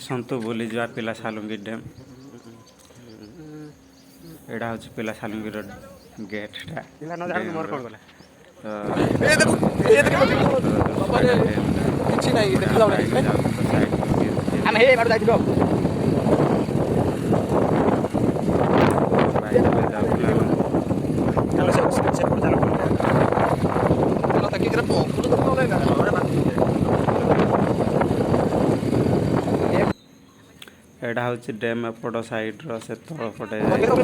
आसतु बुली जा पिला सालुंगी डैम। एड़ा हूँ पिला सालुंगी गेट एड़ा हूँ डैम एपट साइड्र से तल पटे हीरो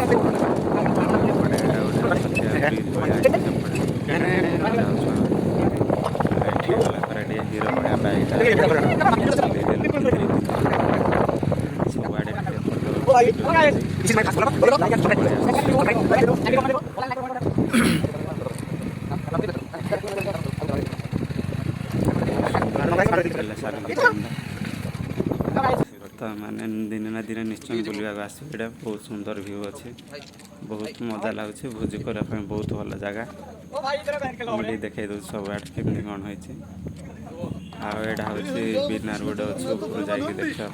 तो मैंने दिन ना दिन निश्चय बुलवा आसो बहुत सुंदर व्यू अच्छे बहुत मजा लगुच भोजी करने बहुत भल जगह मुझे देखे दूँ सब आड़े केमती कौन होती आड़ा हूँ बिनार गोटे अच्छे ऊपर जाकि देखा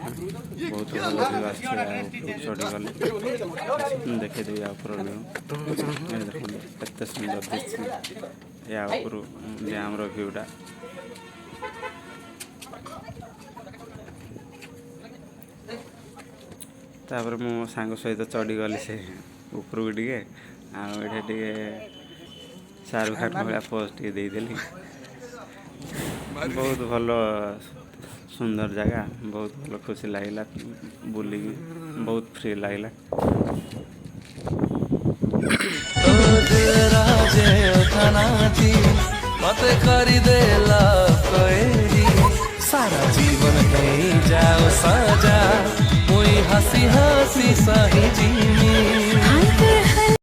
बहुत भल व्यू चढ़ी गले देखे देवी ऊपर व्यू एत सुंदर दिखी या आम भ्यूटा तापर मो सांग सहित चढ़ी गली से उपरକୁ ଟିକେ ଆଉ ଏଠି ଟିକେ शाहरुख खान भाया पोज ଟିକେ ଦେଇଦେଲି बहुत भल सुंदर जगह बहुत भल खुशी लगला बुली बहुत फ्री लगला मत करी देला सारा जीवन जाओ सजा हसी हसी सही जी